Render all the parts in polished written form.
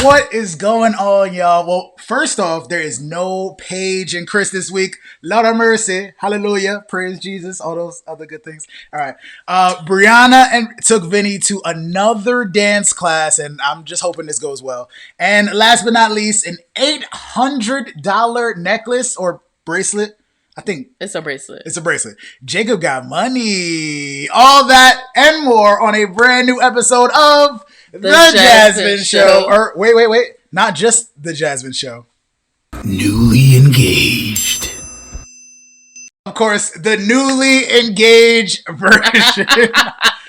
What is going on, y'all? Well, first off, there is no Paige and Chris this week. Lord of mercy. Hallelujah. Praise Jesus. All those other good things. All right. Brianna took Vinny to another dance class, and I'm just hoping this goes well. And last but not least, an $800 necklace or bracelet. I think it's a bracelet. It's a bracelet. Jacob got money. All that and more on a brand new episode of The Jasmyne Show. Or wait. Not just The Jasmyne Show. Newly engaged. Of course, the newly engaged version.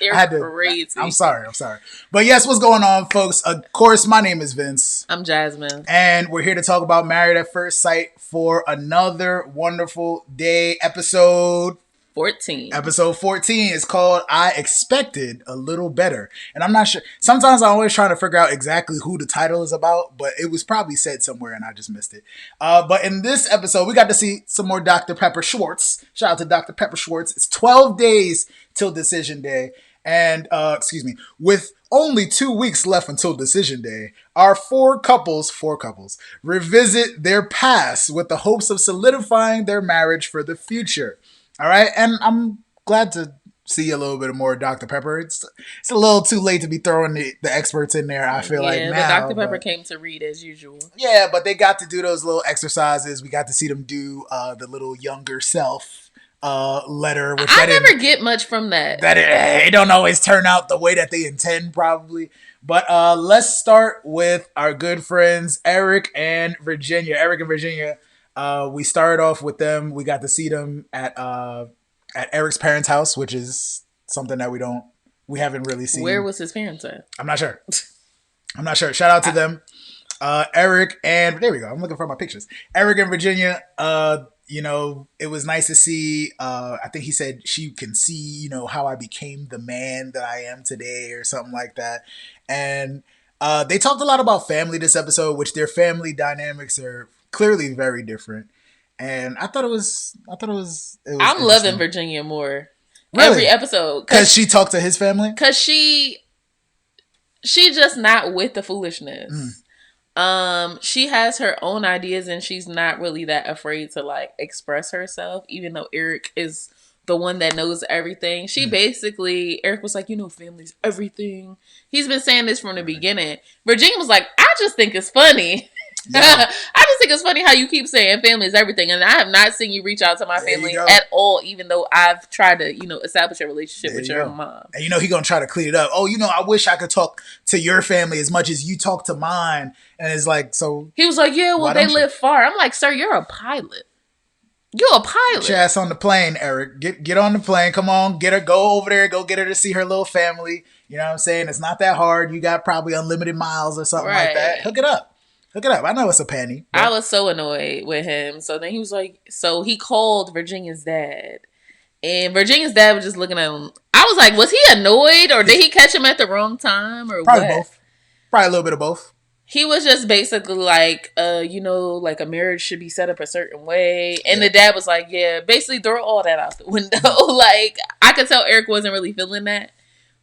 Crazy. I'm sorry. But yes, what's going on, folks? Of course, my name is Vince. I'm Jasmine. And we're here to talk about Married at First Sight for another wonderful day. Episode 14. Episode 14 is called I Expected a Little Better. And I'm not sure. Sometimes I'm always trying to figure out exactly who the title is about, but it was probably said somewhere and I just missed it. But in this episode, we got to see some more Dr. Pepper Schwartz. Shout out to Dr. Pepper Schwartz. It's 12 days till decision day. And, with only 2 weeks left until decision day, our four couples revisit their past with the hopes of solidifying their marriage for the future. All right, and I'm glad to see a little bit more Dr. Pepper. It's a little too late to be throwing the experts in there, I feel like now. Yeah, but Dr. Pepper came to read as usual. Yeah, but they got to do those little exercises. We got to see them do the little younger self letter. Which I never get much from that. It don't always turn out the way that they intend, probably. But let's start with our good friends, Eric and Virginia. We started off with them. We got to see them at Eric's parents' house, which is something that we haven't really seen. Where was his parents at? I'm not sure. Shout out to them. Eric and there we go. I'm looking for my pictures. Eric and Virginia, it was nice to see. I think he said she can see, how I became the man that I am today or something like that. And they talked a lot about family this episode, which their family dynamics are clearly very different. And I thought it was I'm loving Virginia more. Really? Every episode. Because she talked to his family? Because she just not with the foolishness. She has her own ideas and she's not really that afraid to express herself, even though Eric is the one that knows everything. She basically, Eric was like, family's everything. He's been saying this from the beginning. Virginia was like, I just think it's funny. Yeah. I just think it's funny how you keep saying family is everything, and I have not seen you reach out to my family at all, even though I've tried to, establish a relationship with your mom. And he gonna try to clean it up. Oh, I wish I could talk to your family as much as you talk to mine. And it's like, so he was like, yeah, well, they live far. I'm like, sir, you're a pilot. You're a pilot. Get your ass on the plane, Eric. Get on the plane. Come on, go over there. Go get her to see her little family. You know what I'm saying? It's not that hard. You got probably unlimited miles or something like that. Hook it up. I know it's a penny. But I was so annoyed with him. So then he was like, so he called Virginia's dad. And Virginia's dad was just looking at him. I was like, was he annoyed or did he catch him at the wrong time or probably what? Both. Probably a little bit of both. He was just basically like, a marriage should be set up a certain way. And the dad was like, yeah, basically throw all that out the window. I could tell Eric wasn't really feeling that.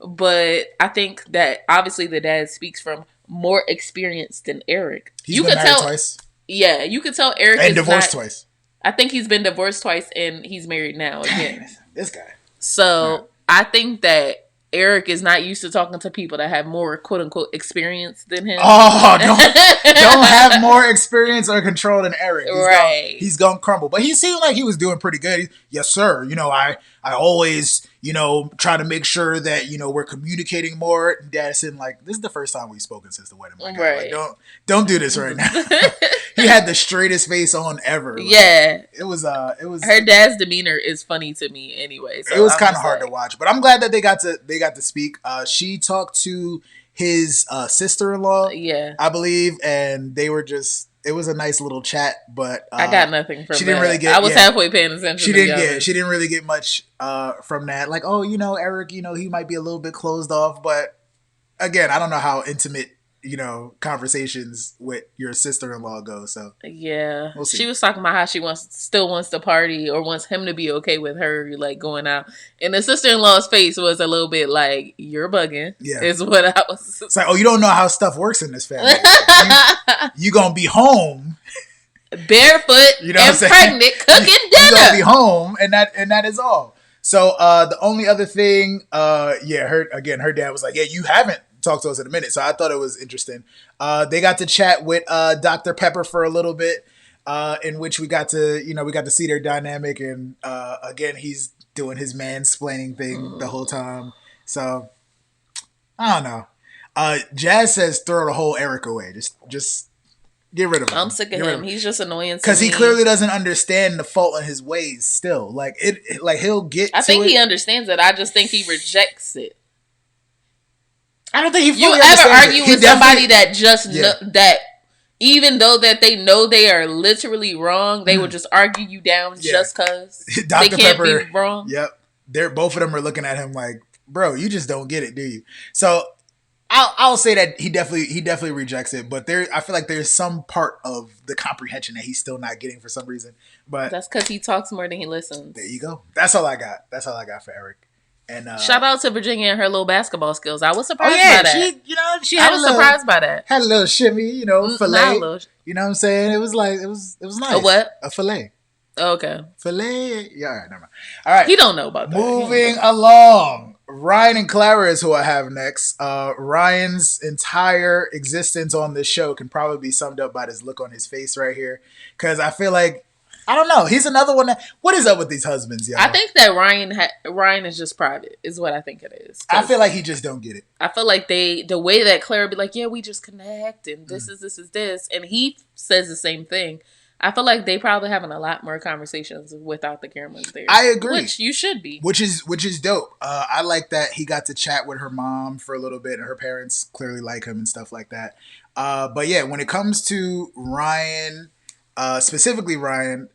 But I think that obviously the dad speaks from more experience than Eric. He's been married twice. Yeah, you could tell Eric and divorced twice. I think he's been divorced twice and he's married now again. This guy. So I think that Eric is not used to talking to people that have more quote unquote experience than him. Oh, don't have more experience or control than Eric. He's gonna crumble. But he seemed like he was doing pretty good. Yes, sir. I always, try to make sure that, we're communicating more. Dad said, this is the first time we've spoken since the wedding. Right. Don't do this right now. He had the straightest face on ever. It was her dad's demeanor is funny to me anyway. So it was kind of hard to watch, but I'm glad that they got to speak. She talked to his sister-in-law, I believe, and they were just. It was a nice little chat, but I got nothing from. She didn't really get. I was halfway paying attention. She didn't really get much from that. Like, Eric, he might be a little bit closed off, but again, I don't know how intimate conversations with your sister-in-law go. So yeah, we'll see. she was talking about how she still wants to party or wants him to be okay with her like going out, and the sister-in-law's face was a little bit like, "You're bugging." Yeah, is what I was. It's like, oh, you don't know how stuff works in this family. you gonna be home barefoot and pregnant, cooking dinner. You gonna be home, and that is all. So the only other thing, her dad was like, yeah, you haven't talked to us in a minute. So I thought it was interesting. They got to chat with Dr. Pepper for a little bit, in which we got to see their dynamic, and again, he's doing his mansplaining thing the whole time. So I don't know. Jazz says throw the whole Eric away. Just get rid of him. I'm sick of him. He's just annoying because he clearly doesn't understand the fault in his ways. Still, like he'll get. I think he understands it. I just think he rejects it. I don't think he. You ever argue with somebody that just that even though that they know they are literally wrong, they will just argue you down just because they can't be wrong. Yep, both of them are looking at him like, bro, you just don't get it, do you? So I'll say that he definitely rejects it, but I feel like there's some part of the comprehension that he's still not getting for some reason. But that's because he talks more than he listens. There you go. That's all I got. That's all I got for Eric. And shout out to Virginia and her little basketball skills. I was surprised by that. I was surprised by that. Had a little shimmy, fillet. You know what I'm saying? It was like it was nice. A what? A fillet. Okay. Fillet. Yeah, all right, never mind. All right. He don't know about that. Moving along. Ryan and Clara is who I have next. Ryan's entire existence on this show can probably be summed up by this look on his face right here. Because I feel like, I don't know, he's another one that, what is up with these husbands, y'all? I think that Ryan is just private, is what I think it is. I feel like he just don't get it. I feel like the way that Clara be like, yeah, we just connect, and this is this, and he says the same thing. I feel like they probably having a lot more conversations without the cameras there. I agree. Which you should be. Which is dope. I like that he got to chat with her mom for a little bit, and her parents clearly like him and stuff like that. But yeah, when it comes to Ryan, specifically Ryan,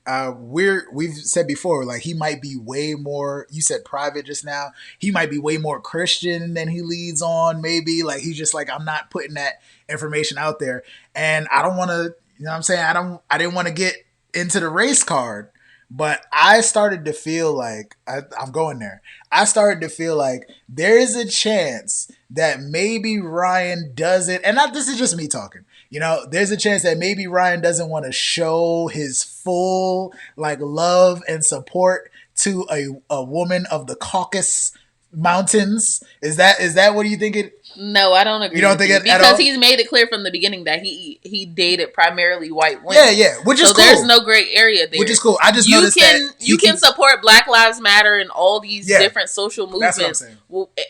we've said before, like he might be way more, you said private just now, he might be way more Christian than he leads on, maybe. Like he's just like, I'm not putting that information out there. And I don't want to, you know what I'm saying? I didn't want to get into the race card, but I started to feel like, I'm going there. I started to feel like there is a chance that maybe Ryan doesn't, and this is just me talking, there's a chance that maybe Ryan doesn't want to show his full like love and support to a woman of the Caucasus Mountains. Is that what you think it? No, I don't agree. You don't think it because at all? He's made it clear from the beginning that he dated primarily white women. Yeah, which is cool. There's no gray area there. Which is cool. I just noticed that you can support Black Lives Matter and all these different social movements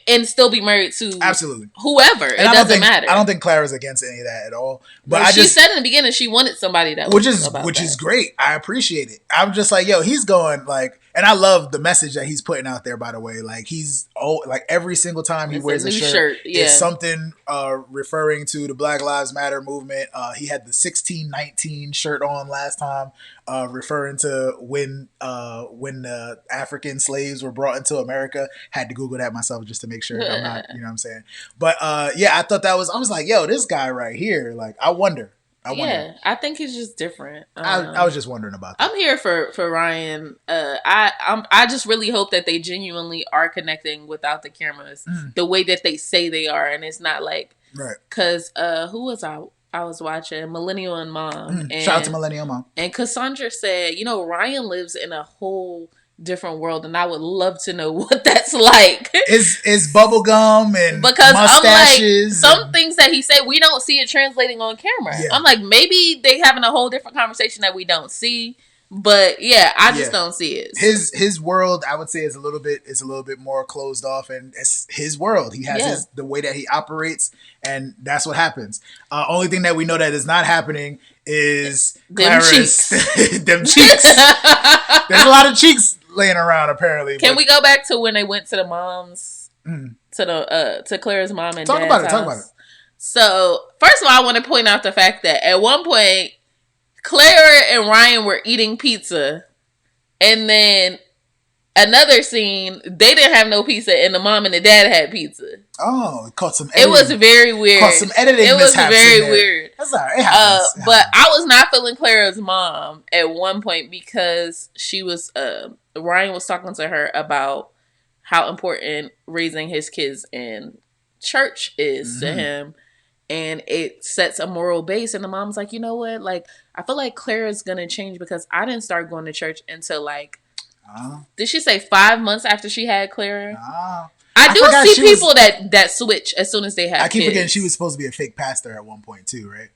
and still be married to absolutely whoever. It doesn't matter. I don't think Clara's against any of that at all. But she said in the beginning she wanted somebody that which is great. I appreciate it. I'm just like, yo, he's going like, and I love the message that he's putting out there. By the way, like like every single time he wears a shirt, it's something referring to the Black Lives Matter movement. He had the 1619 shirt on last time, referring to when the African slaves were brought into America. Had to Google that myself just to make sure I'm not, you know what I'm saying. But I thought I was like, yo, this guy right here, like, I wonder. I think he's just different. I was just wondering about that. I'm here for Ryan. I just really hope that they genuinely are connecting without the cameras the way that they say they are, and it's not like right. Because who was I was watching Millennial and Mom. And, shout out to Millennial Mom. And Cassandra said, Ryan lives in a whole different world, and I would love to know what that's like. Is bubblegum and because mustaches. I'm like, some things that he said, we don't see it translating on camera. Yeah. I'm like, maybe they having a whole different conversation that we don't see. But I just don't see it. His world, I would say, is a little bit more closed off, and it's his world. He has the way that he operates, and that's what happens. Only thing that we know that is not happening is them cheeks. Them cheeks. There's a lot of cheeks laying around apparently. Can we go back to when they went to the mom's to Clara's mom and Talk dad's about it. So first of all, I want to point out the fact that at one point Clara and Ryan were eating pizza, and then another scene, they didn't have no pizza, and the mom and the dad had pizza. Oh, caught some It editing. was very weird. Caught some editing It was mishaps very in there. weird. That's all right. It happens. But I was not feeling Clara's mom at one point because she was Ryan was talking to her about how important raising his kids in church is to him, and it sets a moral base. And the mom's like, you know what? Like, I feel like Clara's gonna change because I didn't start going to church until like, did she say 5 months after she had Clara? I do see people that switch as soon as they have kids. I keep forgetting she was supposed to be a fake pastor at one point too, right?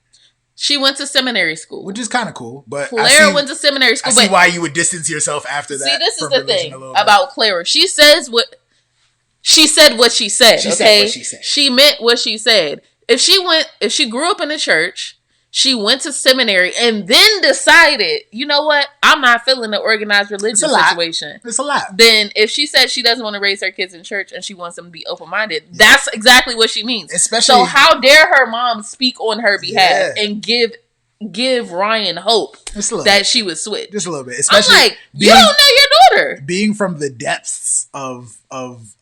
She went to seminary school. Which is kind of cool. But Clara went to seminary school. I see why you would distance yourself after that. See, this is the thing about Clara. She says what... She said what she said, she okay? Said what she said. She meant what she said. If she grew up in the church, she went to seminary and then decided, you know what? I'm not feeling the organized religion situation. It's a lot. Then if she says she doesn't want to raise her kids in church and she wants them to be open-minded, that's exactly what she means. So how dare her mom speak on her behalf and give Ryan hope that she would switch. Just a little bit. Especially I'm like, you don't know your daughter. Being from the depths of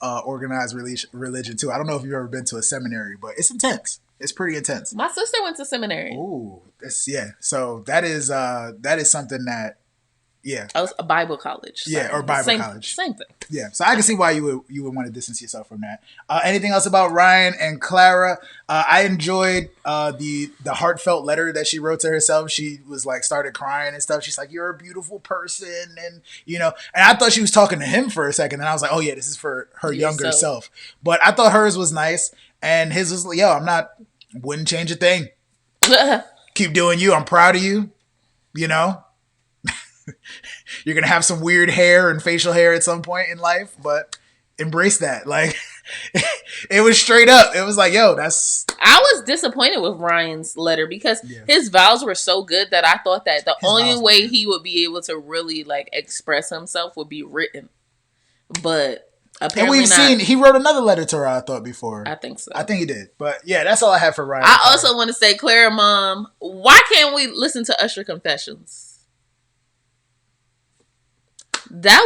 organized religion too. I don't know if you've ever been to a seminary, but it's intense. It's pretty intense. My sister went to seminary. Ooh, so that is something that, I was a Bible college. Or Bible college. Same thing. Yeah, so I can see why you would want to distance yourself from that. Anything else about Ryan and Clara? I enjoyed the heartfelt letter that she wrote to herself. She was like started crying and stuff. She's like, "You're a beautiful person," and and I thought she was talking to him for a second, and I was like, "Oh yeah, this is for her younger self." But I thought hers was nice, and his was like, "Yo, wouldn't change a thing. Keep doing you. I'm proud of you. You're going to have some weird hair and facial hair at some point in life, but embrace that." Like, it was straight up. It was like, yo, I was disappointed with Ryan's letter because his vows were so good that I thought that the only way he would be able to really like express himself would be written. But apparently and seen he wrote another letter to her, I thought, before. I think so. I think he did. But yeah, that's all I have for Ryan. I also want to say, Clara mom, why can't we listen to Usher Confessions? That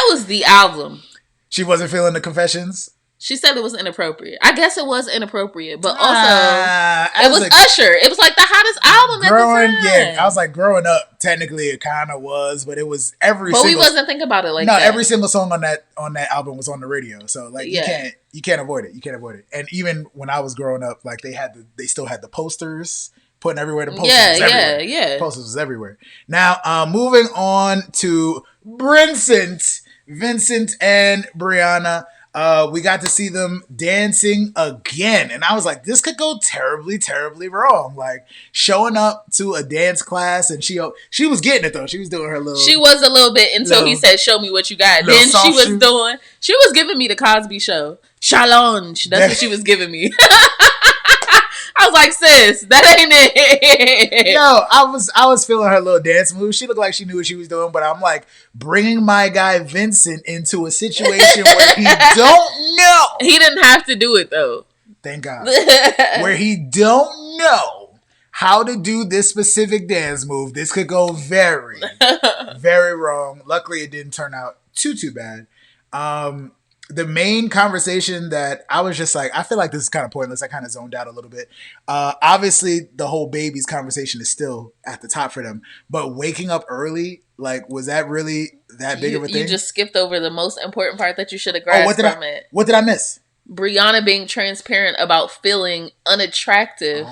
was the album. She wasn't feeling the confessions. She said it was inappropriate. I guess it was inappropriate, but also it was Usher. It was like the hottest album at the time. Yeah, I was like, growing up, technically it kind of was, but it was But we wasn't thinking about it like that. No, every single song on that album was on the radio, so like you can't avoid it. You can't avoid it. And even when I was growing up, like they still had the posters. Putting everywhere, the posters everywhere. Posters was everywhere. Now, moving on to Brenson, Vincent and Brianna. We got to see them dancing again. And I was like, this could go terribly, terribly wrong. Like, showing up to a dance class, and she was getting it, though. She was doing her little... She was a little bit until he said, "Show me what you got." Then she was giving me the Cosby Show. Challenge. That's what she was giving me. I was like, sis, that ain't it. Yo, I was feeling her little dance move. She looked like she knew what she was doing, but I'm like, bringing my guy Vincent into a situation where he don't know. He didn't have to do it, though. Thank God. Where he don't know how to do this specific dance move. This could go very, very wrong. Luckily, it didn't turn out too bad. The main conversation that I was just like, I feel like this is kind of pointless. I kind of zoned out a little bit. Obviously, the whole babies conversation is still at the top for them. But waking up early, like, was that really that big of a thing? You just skipped over the most important part that you should have grasped from it. What did I miss? Brianna being transparent about feeling unattractive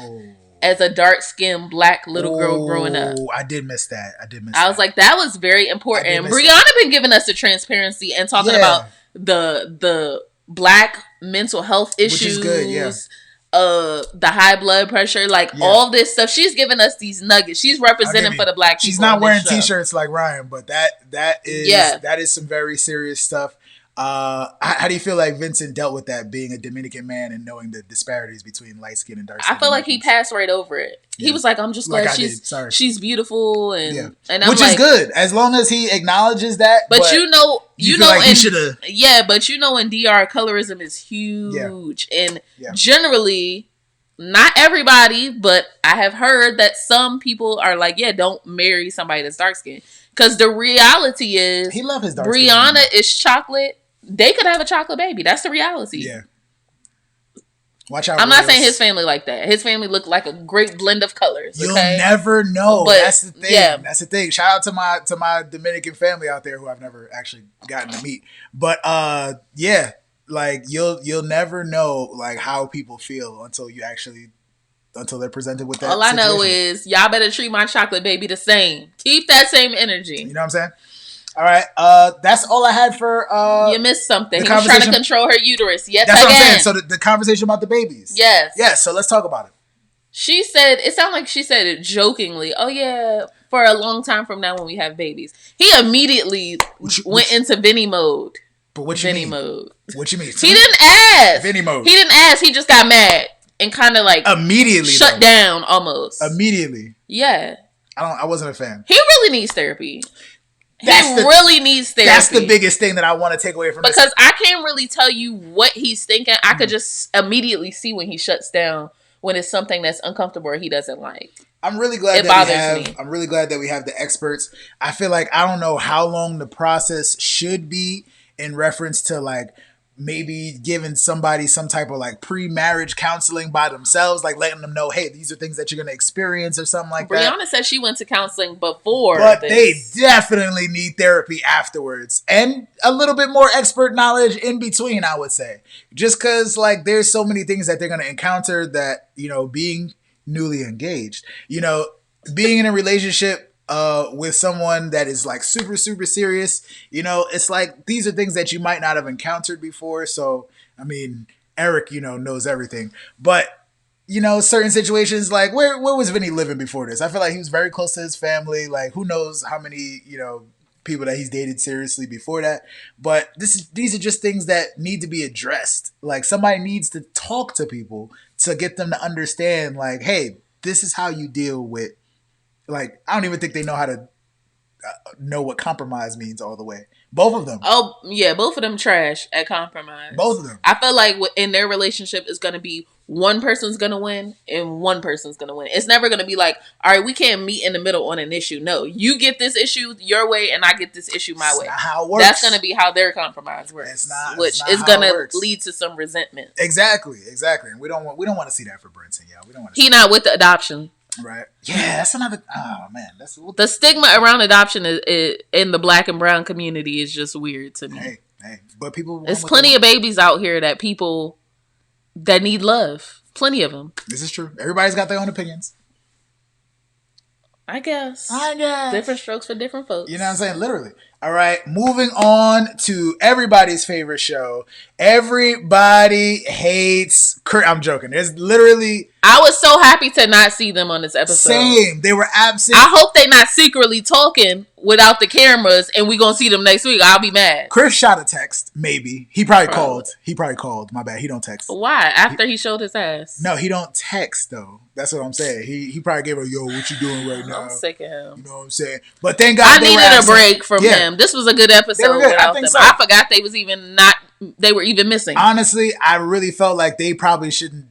as a dark-skinned black little girl growing up. I did miss that. I was like, that was very important. Brianna been giving us the transparency and talking about the black mental health issues, which is good, the high blood pressure, all this stuff. She's giving us these nuggets. She's representing for the black people. She's not wearing t-shirts like Ryan, but that is some very serious stuff. How do you feel like Vincent dealt with that, being a Dominican man and knowing the disparities between light skin and dark skin? I feel like he passed right over it. Yeah. He was like, "I'm just glad she's beautiful," and I'm which is good as long as he acknowledges that. But you know, like he shoulda. But in DR, colorism is huge, and generally, not everybody, but I have heard that some people are like, don't marry somebody that's dark skinned, because the reality is, he loves his dark Brianna skin. is chocolate. they could have a chocolate baby. That's the reality. Yeah. Watch out. I'm not saying his family like that. His family looked like a great blend of colors. You'll never know. But, that's the thing. Yeah. That's the thing. Shout out to my Dominican family out there who I've never actually gotten to meet. But yeah, like you'll never know like how people feel until they're presented with that. All I know is y'all better treat my chocolate baby the same. Keep that same energy. You know what I'm saying? All right, that's all I had for. You missed something. He was trying to control her uterus. Yes, that's what I'm saying. So the conversation about the babies. Yes. Yes. So let's talk about it. She said it sounded like she said it jokingly. Oh yeah, for a long time from now when we have babies. He immediately went into Vinny mode. But what you mean? Mode. What you mean? He didn't ask. Vinny mode. He didn't ask. He just got mad and kind of like immediately shut down almost. Immediately. Yeah. I wasn't a fan. He really needs therapy. Really needs therapy. That's the biggest thing that I want to take away from this. Because I can't really tell you what he's thinking. I could just immediately see when he shuts down when it's something that's uncomfortable or he doesn't like. I'm really glad I'm really glad that we have the experts. I feel like I don't know how long the process should be in reference to like maybe giving somebody some type of like pre-marriage counseling by themselves, like letting them know, hey, these are things that you're going to experience or something like that. Brianna said she went to counseling before. But they definitely need therapy afterwards and a little bit more expert knowledge in between, I would say. Just because like there's so many things that they're going to encounter that, you know, being newly engaged, you know, being in a relationship with someone that is like super, super serious, you know, it's like these are things that you might not have encountered before. So, I mean, Eric, you know, knows everything. But, you know, certain situations like where was Vinny living before this? I feel like he was very close to his family. Like, who knows how many, you know, people that he's dated seriously before that. But these are just things that need to be addressed. Like, somebody needs to talk to people to get them to understand, like, hey, this is how you deal with. Like, I don't even think they know how to know what compromise means all the way. Both of them. Oh, yeah. Both of them trash at compromise. Both of them. I feel like in their relationship, it's going to be one person's going to win and one person's going to win. It's never going to be like, all right, we can't meet in the middle on an issue. No, you get this issue your way and I get this issue my way. Not how it works. That's going to be how their compromise works. Which is going to lead to some resentment. Exactly. And we don't want to see that for Brenson. Yeah, we don't want to. He not with the adoption. Right. Yeah, that's another. Oh man, that's the stigma around adoption is in the Black and brown community is just weird to me. Hey, but people. There's plenty of babies out here that need love. Plenty of them. This is true. Everybody's got their own opinions. I guess. Different strokes for different folks. You know what I'm saying? Literally. All right, moving on to everybody's favorite show. Everybody hates. I'm joking. There's literally. I was so happy to not see them on this episode. Same. They were absent. I hope they not secretly talking without the cameras, and we gonna see them next week. I'll be mad. Chris shot a text. Maybe he probably called. He probably called. My bad. He don't text. Why? After he showed his ass. No, he don't text though. That's what I'm saying. He probably gave her, yo, what you doing right now? I'm sick of him. You know what I'm saying? But thank God I needed a break from him. This was a good episode without them. So. I forgot they were even missing. Honestly, I really felt like they probably shouldn't.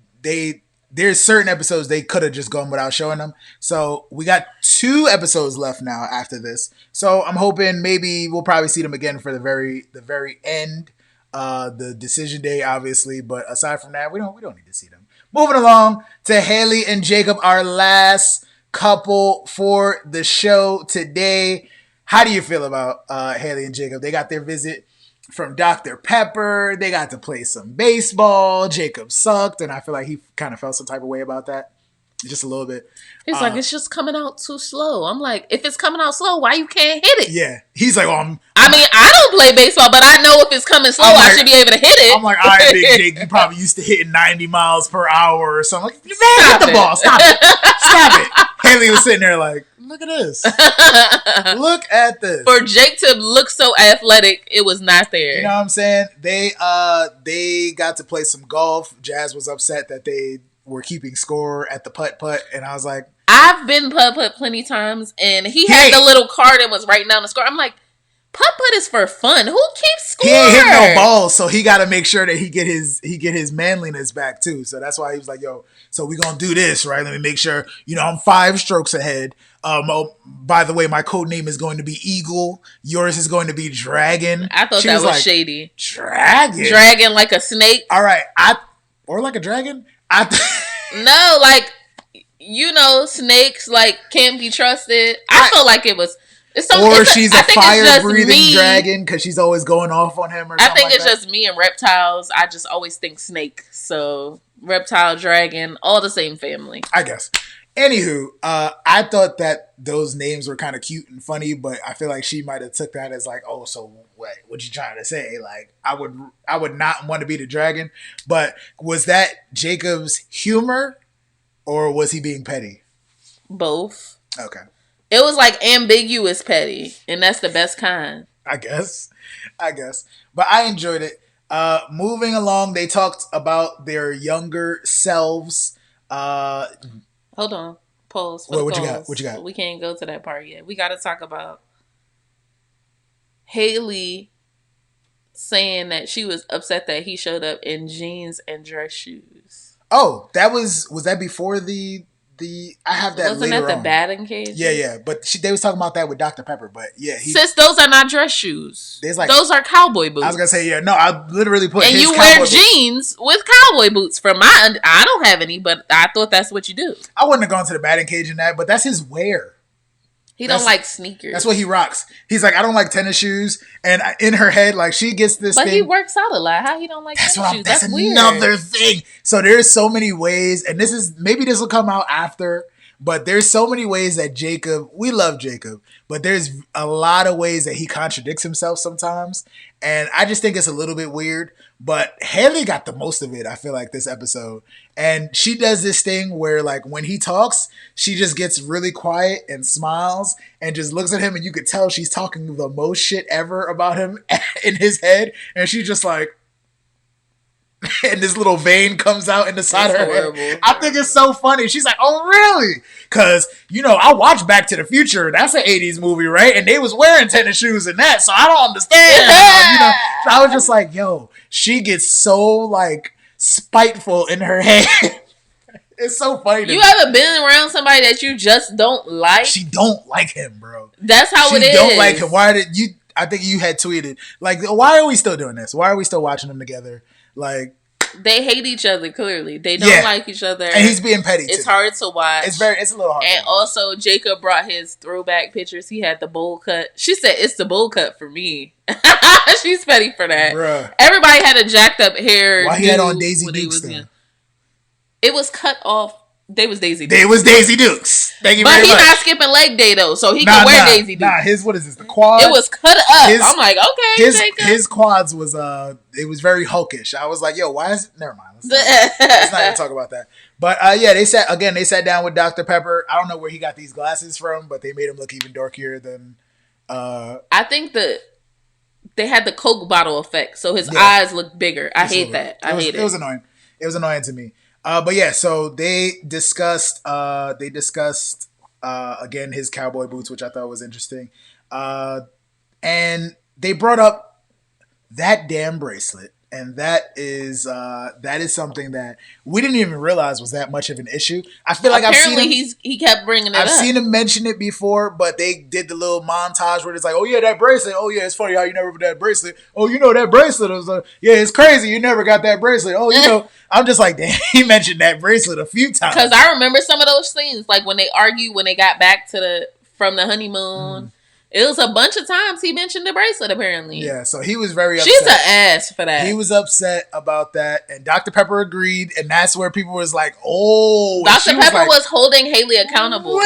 There's certain episodes they could have just gone without showing them. So we got 2 episodes left now after this. So I'm hoping maybe we'll probably see them again for the very end, the decision day, obviously. But aside from that, we don't need to see them. Moving along to Haley and Jacob, our last couple for the show today. How do you feel about Haley and Jacob? They got their visit from Dr. Pepper. They got to play some baseball. Jacob sucked, and I feel like he kind of felt some type of way about that. Just a little bit. He's like, it's just coming out too slow. I'm like, if it's coming out slow, why you can't hit it? Yeah. He's like, I mean, I don't play baseball, but I know if it's coming slow, I should be able to hit it. I'm like, all right, Big Jake, you probably used to hitting 90 miles per hour or something. Like, man, hit the ball. Stop it. Stop it. Haley was sitting there like, look at this. Look at this. For Jake to look so athletic, it was not there. You know what I'm saying? They got to play some golf. Jazz was upset that they were keeping score at the putt-putt, and I was like, I've been putt-putt plenty times, and he had the little card and was writing down the score. I'm like, Putt-putt is for fun. Who keeps score? He ain't hitting no balls, so he got to make sure that he get his manliness back too. So that's why he was like, "Yo, so we gonna do this, right? Let me make sure. I'm 5 strokes ahead. Oh, by the way, my code name is going to be Eagle. Yours is going to be Dragon." I thought that was like, shady. Dragon like a snake. All right, or like a dragon. No, like snakes like can't be trusted. I feel like it was. She's a fire-breathing dragon because she's always going off on him or something. I think it's just me and reptiles. I just always think snake. So reptile, dragon, all the same family. I guess. Anywho, I thought that those names were kind of cute and funny, but I feel like she might have took that as like, oh, so what you trying to say? Like, I would not want to be the dragon. But was that Jacob's humor or was he being petty? Both. Okay. It was like ambiguous petty, and that's the best kind. I guess. But I enjoyed it. Moving along, they talked about their younger selves. Hold on. Pause. What you got? We can't go to that part yet. We got to talk about Haley saying that she was upset that he showed up in jeans and dress shoes. Oh, was that before the I have that Wasn't later that the on. batting cage? Yeah. But they was talking about that with Dr. Pepper. But yeah, sis, those are not dress shoes. Those are cowboy boots. I was gonna say no. I literally put and his you wear jeans with cowboy boots. I don't have any, but I thought that's what you do. I wouldn't have gone to the batting cage in that, but that's his wear. He don't like sneakers. That's what he rocks. He's like, I don't like tennis shoes. And in her head, like she gets this but thing. He works out a lot. How he don't like tennis shoes? That's weird. Another thing. So there's so many ways, and maybe this will come out after, but there's so many ways that we love Jacob, but there's a lot of ways that he contradicts himself sometimes. And I just think it's a little bit weird. But Haley got the most of it, I feel like, this episode. And she does this thing where, like, when he talks, she just gets really quiet and smiles and just looks at him, and you could tell she's talking the most shit ever about him in his head. And she's just like, and this little vein comes out in the side of her head. I think it's so funny. She's like, oh, really? Because, I watched Back to the Future. That's an 80s movie, right? And they was wearing tennis shoes in that, so I don't understand. So I was just like, yo, she gets so, like, spiteful in her head. It's so funny. You ever been around somebody that you just don't like? She don't like him, bro. That's how it is. She don't like him. I think you had tweeted, like, why are we still doing this? Why are we still watching them together? Like, they hate each other, clearly. They don't like each other. And he's being petty, too. It's hard to watch. It's a little hard. And also, Jacob brought his throwback pictures. He had the bowl cut. She said, it's the bowl cut for me. She's petty for that. Bruh. Everybody had a jacked up hair. Why he had on Daisy Dukes, then? It was cut off. They was Daisy Dukes. They was Daisy Dukes. Thank you very much. But he's not skipping leg day, though, so he can wear Daisy Dukes. What is this, the quad? It was cut up. I'm like, okay, Jacob. His quads was, it was very hulkish. I was like, yo, why is it? Never mind. Let's not even talk about that. But, they sat down with Dr. Pepper. I don't know where he got these glasses from, but they made him look even dorkier than... I think they had the Coke bottle effect, so his eyes look bigger. I hate that. I hate it. It was annoying. It was annoying to me. But yeah, so they discussed again his cowboy boots, which I thought was interesting. And they brought up that damn bracelet. And that is something that we didn't even realize was that much of an issue. I feel like he kept bringing it up. I've seen him mention it before, but they did the little montage where it's like, oh yeah, that bracelet. Oh yeah, it's funny how you never got that bracelet. Oh, that bracelet was yeah, it's crazy you never got that bracelet. Oh, I'm just like, damn, he mentioned that bracelet a few times. Because I remember some of those scenes, like when they argued when they got back from the honeymoon. Mm. It was a bunch of times he mentioned the bracelet, apparently. Yeah, so he was very upset. She's an ass for that. He was upset about that, and Dr. Pepper agreed, and that's where people was like, oh. Dr. Pepper was holding Haley accountable.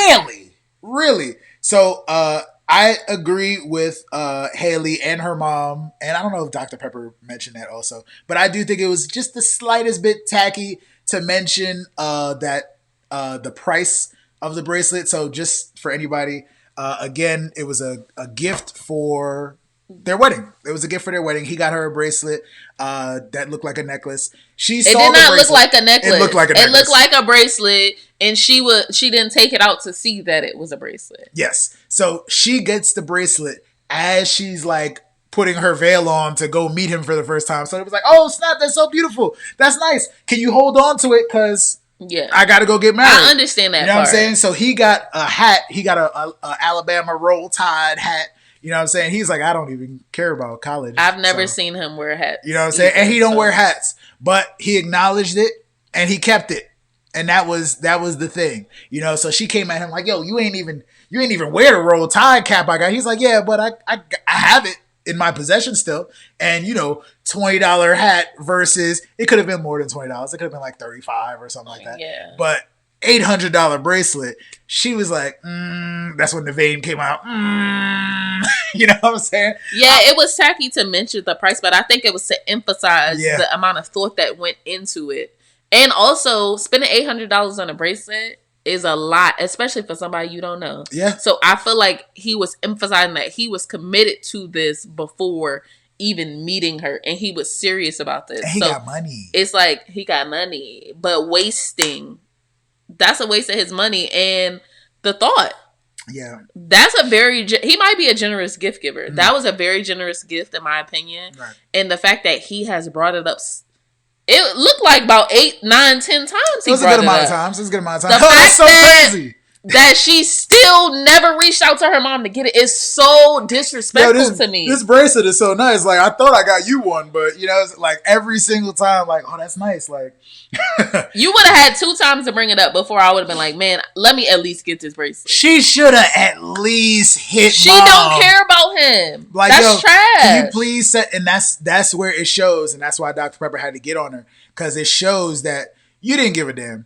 Really? So, I agree with Haley and her mom, and I don't know if Dr. Pepper mentioned that also, but I do think it was just the slightest bit tacky to mention that the price of the bracelet. So just for anybody... again, it was a gift for their wedding. It was a gift for their wedding. He got her a bracelet that looked like a necklace. It did not look like a necklace. It looked like a necklace. It looked like a bracelet, and she didn't take it out to see that it was a bracelet. Yes. So she gets the bracelet as she's like putting her veil on to go meet him for the first time. So it was like, oh snap, that's so beautiful. That's nice. Can you hold on to it? Because I got to go get married. I understand that. You know what I'm saying? So he got a hat. He got a Alabama Roll Tide hat. You know what I'm saying? He's like, I don't even care about college. I've never seen him wear hats. You know what I'm saying? And he don't wear hats, but he acknowledged it and he kept it. And that was the thing, you know. So she came at him like, "Yo, you ain't even wear the Roll Tide cap I got." He's like, "Yeah, but I have it in my possession still." And you know, $20 hat versus it could have been more than $20. It could have been like $35 or something like that. Yeah. But $800 bracelet. She was like, that's when the vein came out. You know what I'm saying? Yeah, it was tacky to mention the price, but I think it was to emphasize the amount of thought that went into it. And also, spending $800 on a bracelet is a lot, especially for somebody you don't know. Yeah. So I feel like he was emphasizing that he was committed to this before even meeting her, and he was serious about this. And he got money. It's like he got money, but that's a waste of his money and the thought. Yeah. That's he might be a generous gift giver. That was a very generous gift in my opinion. Right. And the fact that he has brought it up, it looked like about 8, 9, 10 times it was a good amount of times. It was a good amount of times. The fact that's so crazy. That she still never reached out to her mom to get it is so disrespectful to me. This bracelet is so nice. Like, I thought I got you one, but, you know, it's like every single time, like, oh, that's nice. Like, you would have had 2 times to bring it up before I would have been like, man, let me at least get this bracelet. She should have at least hit She mom. don't care about him. Like, that's trash. Can you please set, and that's where it shows, and that's why Dr. Pepper had to get on her, because it shows that you didn't give a damn.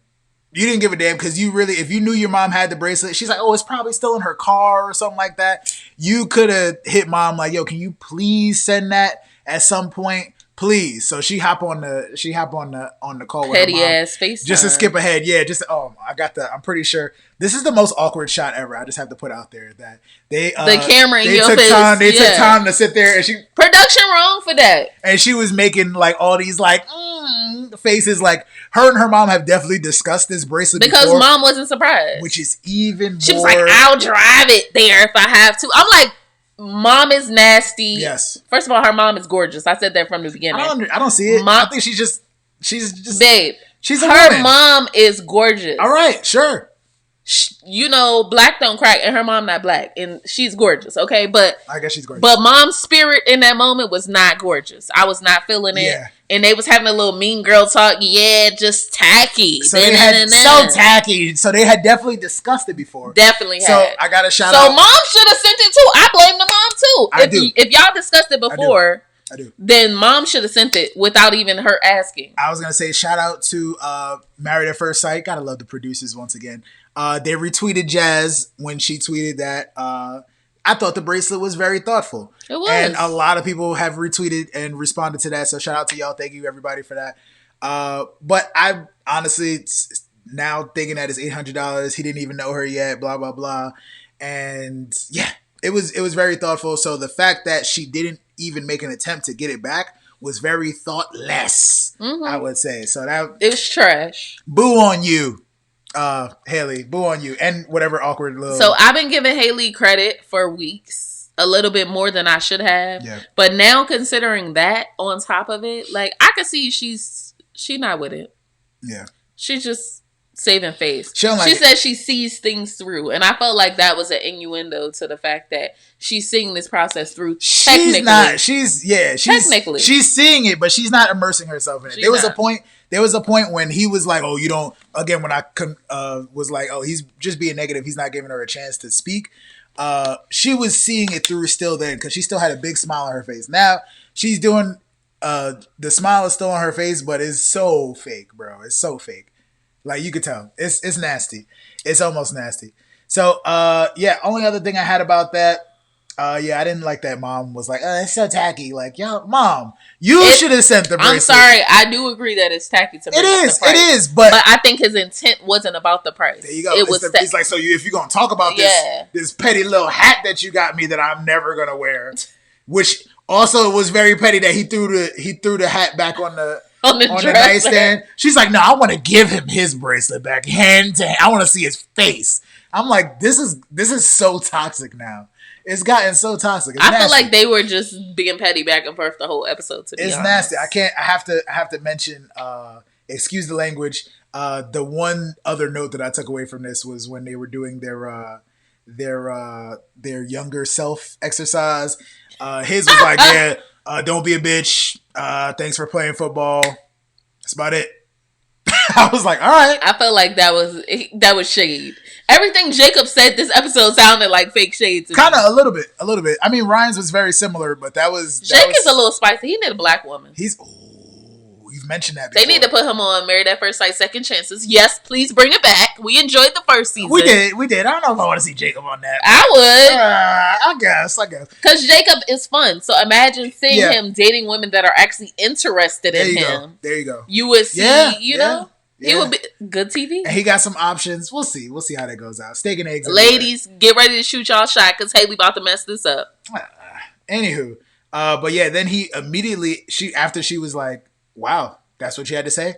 You didn't give a damn because you really, if you knew your mom had the bracelet, she's like, oh, it's probably still in her car or something like that. You could have hit mom like, yo, can you please send that at some point, please? So she hop on the call with her mom. Ass face just to skip ahead. Yeah, I'm pretty sure this is the most awkward shot ever. I just have to put out there that the camera in your face. They took time to sit there, and production wrong for that. And she was making like all these like faces. Like her and her mom have definitely discussed this bracelet because before, mom wasn't surprised, which is even. She was like, "I'll drive it there if I have to." I'm like, mom is nasty. Yes. First of all, her mom is gorgeous. I said that from the beginning. I don't see it. I think she's just babe. She's a her woman. Mom is gorgeous. All right, sure. You know, black don't crack, and her mom not black, and she's gorgeous. Okay, but I guess she's gorgeous. But mom's spirit in that moment was not gorgeous. I was not feeling it. Yeah. And they was having a little mean girl talk. Yeah, just tacky. So they had so tacky. So they had definitely discussed it before. Definitely had. So I got to shout out. So mom should have sent it too. I blame the mom too. If y'all discussed it before, I do. Then mom should have sent it without even her asking. I was gonna say shout out to Married at First Sight. Gotta love the producers once again. They retweeted Jazz when she tweeted that. I thought the bracelet was very thoughtful. It was. And a lot of people have retweeted and responded to that. So shout out to y'all. Thank you everybody for that. But I honestly now thinking that it's $800. He didn't even know her yet. Blah, blah, blah. And yeah, it was very thoughtful. So the fact that she didn't even make an attempt to get it back was very thoughtless, I would say. So that it was trash. Boo on you. Haley, boo on you, and whatever awkward little. So I've been giving Haley credit for weeks, a little bit more than I should have. Yeah. But now considering that on top of it, like I can see she's not with it. Yeah. She's just saving face. She said she sees things through, and I felt like that was an innuendo to the fact that she's seeing this process through. Technically, she's seeing it, but she's not immersing herself in it. There was a point when he was like, oh, you don't, again, when I was like, oh, he's just being negative. He's not giving her a chance to speak. She was seeing it through still then because she still had a big smile on her face. Now she's doing, the smile is still on her face, but it's so fake, bro. It's so fake. Like you could tell. It's nasty. It's almost nasty. So, only other thing I had about that, I didn't like that mom was like, oh, it's so tacky. Like, yo, mom, you should have sent the bracelet. I'm sorry. I do agree that it's tacky to bring up the price. It is. But I think his intent wasn't about the price. There you go. It's like, so if you're going to talk about this petty little hat that you got me that I'm never going to wear, which also was very petty that he threw the hat back on the nightstand. She's like, no, I want to give him his bracelet back hand to hand. I want to see his face. I'm like, this is so toxic now. It's gotten so toxic. It's I nasty. feel like they were just being petty back and forth the whole episode. To be honest, nasty. I have to mention. Excuse the language. The one other note that I took away from this was when they were doing their younger self exercise. His was like, don't be a bitch. Thanks for playing football. That's about it. I was like, all right. I felt like that was shade. Everything Jacob said this episode sounded like fake shade to me. Kind of a little bit. I mean, Ryan's was very similar, but Jake is a little spicy. He need a black woman. You've mentioned that before. They need to put him on Married at First Sight, Second Chances. Yes, please bring it back. We enjoyed the first season. We did. I don't know if I want to see Jacob on that. I I would. guess. Because Jacob is fun. So imagine seeing him dating women that are actually interested in him. There you go. You would see, you know? Yeah. He would be good TV. And he got some options. We'll see. We'll see how that goes out. Steak and eggs. Ladies, get ready to shoot y'all shot because Haley about to mess this up. Anywho. But yeah, then he immediately, after she was like, wow, that's what you had to say?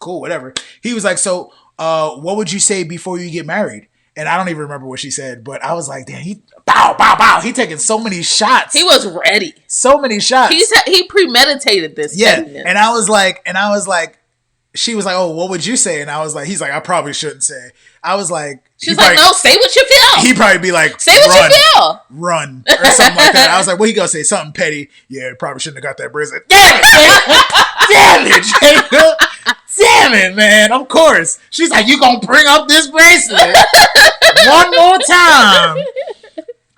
Cool, whatever. He was like, so what would you say before you get married? And I don't even remember what she said, but I was like, damn, he He taking so many shots. He was ready. So many shots. He premeditated this. Yeah. And I was like, she was like, oh, what would you say? And I was like, he's like, I probably shouldn't say. I was like, she's like, no, say what you feel. He'd probably be like, say what you feel. Run. Or something like that. I was like, what he gonna say? Something petty. Yeah, probably shouldn't have got that bracelet. Damn it, Jacob. Damn it, man. Of course. She's like, you gonna bring up this bracelet one more time.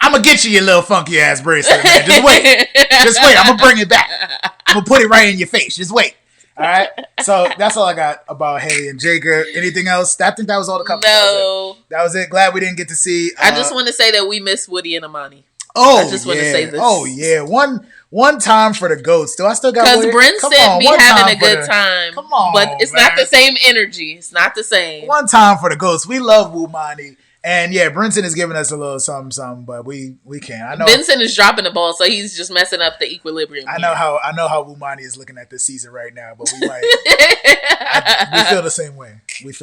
I'm gonna get you your little funky ass bracelet, man. Just wait. I'm gonna bring it back. I'm gonna put it right in your face. Just wait. All right. So that's all I got about Haley and Jacob. Anything else? I think that was all the couples. No. That was it. Glad we didn't get to see. I just want to say that we miss Woody and Amani. Oh, I just want to say this. Oh, yeah. One time for the goats. Do I still got because Brenson be having a good time. Come on, but it's not the same energy. It's not the same. One time for the goats. We love Wumani. And yeah, Brenson is giving us a little something, but we can't. I know Vincent is dropping the ball, so he's just messing up the equilibrium. I know how Wumani is looking at this season right now, but we might. We feel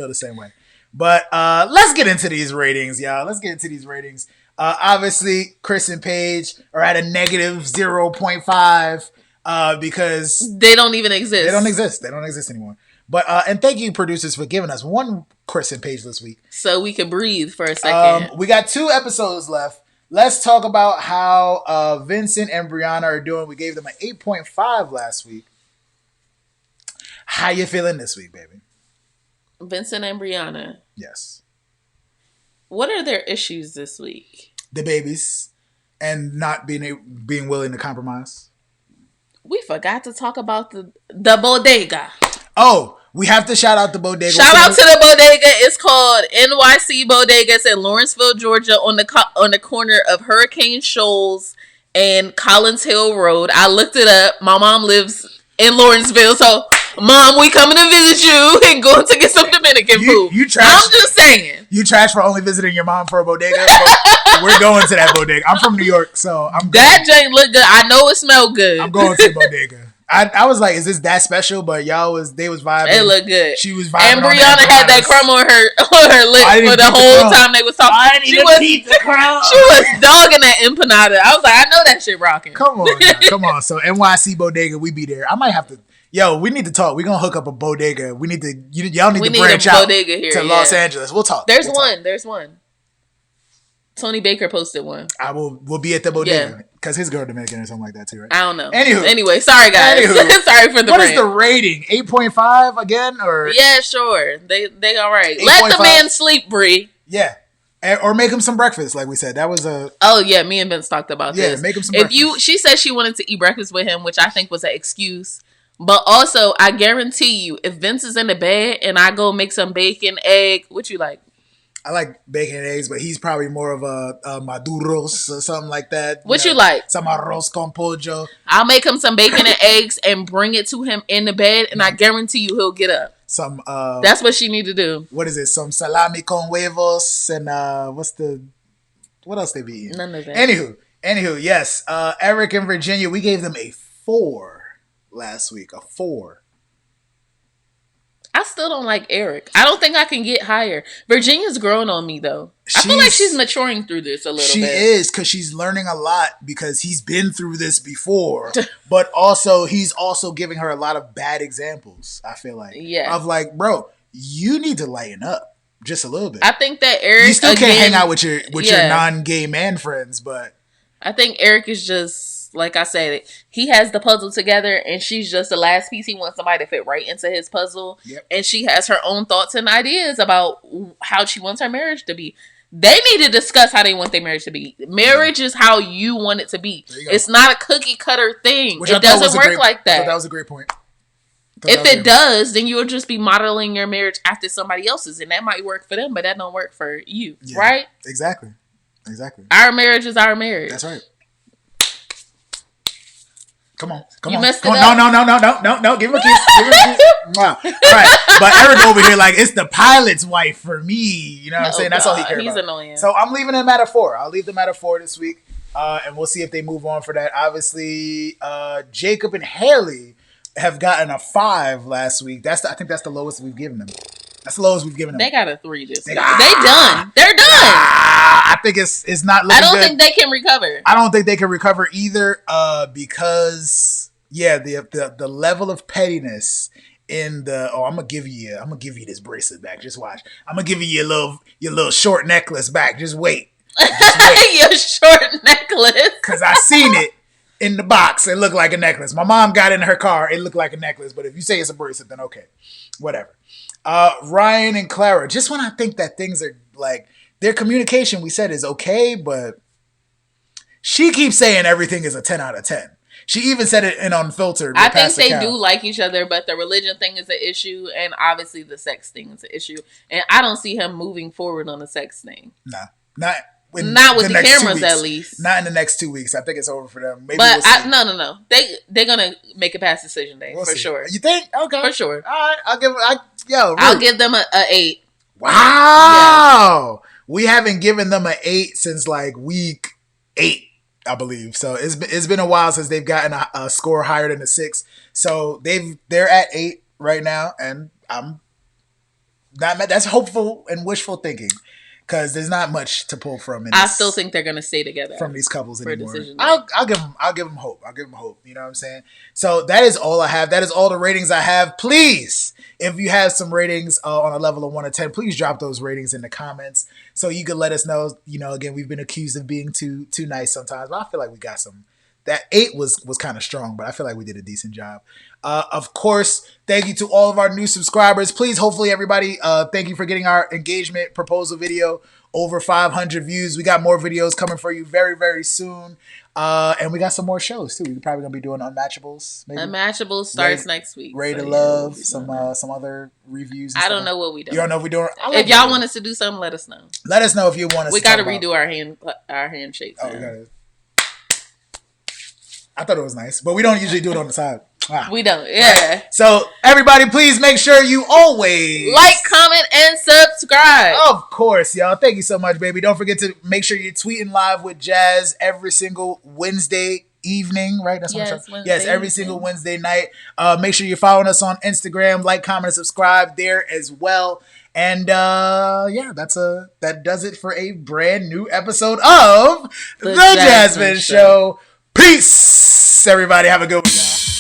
the same way. But let's get into these ratings, y'all. Obviously, Chris and Paige are at a negative 0.5 because they don't even exist. They don't exist anymore. But and thank you, producers, for giving us one Chris and Paige this week, so we could breathe for a second. We got 2 episodes left. Let's talk about how Vincent and Brianna are doing. We gave them an 8.5 last week. How you feeling this week, baby? Vincent and Brianna. Yes. What are their issues this week? The babies and not being willing to compromise. We forgot to talk about the bodega. Oh, we have to shout out the bodega. Shout out to the bodega. It's called NYC Bodegas in Lawrenceville, Georgia, on the corner of Hurricane Shoals and Collins Hill Road. I looked it up. My mom lives in Lawrenceville, so Mom, we coming to visit you and going to get some Dominican food. I'm just saying. You trash for only visiting your mom for a bodega? We're going to that bodega. I'm from New York, so I'm going. That joint look good. I know it smelled good. I'm going to the bodega. I was like, is this that special? But they was vibing. It looked good. She was vibing. And Brianna had that crumb on her lip for the whole time they was talking. I didn't even eat the crumb. She was dogging that empanada. I was like, I know that shit rocking. Come on. So NYC bodega, we be there. I might have to. Yo, we need to talk. We're going to hook up a bodega. We need to, y'all need to branch out to Los Angeles. We'll talk. There's one. Tony Baker posted one. We'll be at the bodega. Because his girl Dominican or something like that too, right? I don't know. Anyway, sorry guys. Sorry for the What is the rating? 8.5 again? Or yeah, sure. They all right. Let the man sleep, Bree. Yeah. Or make him some breakfast, like we said. That was a... Oh, yeah. Me and Vince talked about this. Yeah, make him some breakfast. She said she wanted to eat breakfast with him, which I think was an excuse. But also, I guarantee you, if Vince is in the bed and I go make some bacon, egg, what you like? I like bacon and eggs, but he's probably more of a maduros or something like that. What you like? Some arroz con pollo. I'll make him some bacon and eggs and bring it to him in the bed, and I guarantee you he'll get up. That's what she need to do. What is it? Some salami con huevos and what else they be eating? None of that. Anywho, yes. Eric and Virginia, we gave them a 4 last week. A 4. I I still don't like Eric. I don't think I can get higher. Virginia's growing on me though. I feel like she's maturing through this a little bit. She is, because she's learning a lot because he's been through this before. But also, he's also giving her a lot of bad examples, I feel like. Yeah. Of like, bro, you need to lighten up just a little bit. I think that Eric... You still can't hang out with your non-gay man friends, but... I think Eric is just, like I said, he has the puzzle together and she's just the last piece. He wants somebody to fit right into his puzzle. Yep. And she has her own thoughts and ideas about how she wants her marriage to be. They need to discuss how they want their marriage to be. Marriage is how you want it to be. It's not a cookie cutter thing. It doesn't work like that. That was a great point. If it does, then you'll just be modeling your marriage after somebody else's. And that might work for them, but that don't work for you. Yeah, right? Exactly. Our marriage is our marriage. That's right. Come on. You messed it up. No. Give him a kiss. Wow. All right. But Eric over here, like, it's the pilot's wife for me. You know what I'm saying? That's all he cares about. He's annoying. So I'm leaving him at a 4. I'll leave them at a 4 this week. And we'll see if they move on for that. Obviously, Jacob and Haley have gotten a 5 last week. I think that's the lowest we've given them. That's the lowest we've given them. They got a 3 this week. They done. They're done. I think it's not looking good. I don't think they can recover. I don't think they can recover either, because the level of pettiness in the I'm gonna give you this bracelet back. Just watch. I'm gonna give you your little short necklace back. Just wait. Your short necklace. Because I seen it in the box. It looked like a necklace. My mom got it in her car. It looked like a necklace. But if you say it's a bracelet, then okay, whatever. Ryan and Clara. Just when I think that things are like their communication, we said is okay, but she keeps saying everything is a 10 out of 10. She even said it in Unfiltered. I think they do like each other, but the religion thing is an issue, and obviously the sex thing is an issue. And I don't see him moving forward on the sex thing. Nah, not with the cameras, at least. Not in the next 2 weeks. I think it's over for them. Maybe but we'll see. No. They're gonna make it past decision day for sure. You think? Okay, for sure. All right, I'll give them a 8. Wow, yeah. We haven't given them an 8 since like week 8. I believe so. It's been a while since they've gotten a score higher than a 6. So they're at 8 right now, and I'm not. That's hopeful and wishful thinking, because there's not much to pull from. I still think they're gonna stay together from these couples anymore. I'll give them hope. You know what I'm saying? So that is all I have. That is all the ratings I have. Please, if you have some ratings on a level of 1 to 10, please drop those ratings in the comments so you can let us know. You know, again, we've been accused of being too nice sometimes, but I feel like we got some. That 8 was kind of strong, but I feel like we did a decent job. Of course, thank you to all of our new subscribers. Please, hopefully everybody, thank you for getting our engagement proposal video over 500 views. We got more videos coming for you very, very soon. And we got some more shows too. We're probably going to be doing Unmatchables. Maybe. Unmatchables starts next week. Ready to Love, some other reviews. I don't know what we do. You don't know if we're doing. If y'all want us to do something, let us know. Let us know if you want us. We got to redo our handshakes. Oh, we got to. I thought it was nice, but we don't usually do it on the side. Wow. We don't, yeah. So, everybody, please make sure you always like, comment, and subscribe. Of course, y'all. Thank you so much, baby. Don't forget to make sure you're tweeting live with Jazz every single Wednesday evening, right? That's what I'm saying. Yes, every single Wednesday night. Make sure you're following us on Instagram. Like, comment, and subscribe there as well. And that does it for a brand new episode of The Jasmyne Show. Peace, everybody. Have a good one, y'all.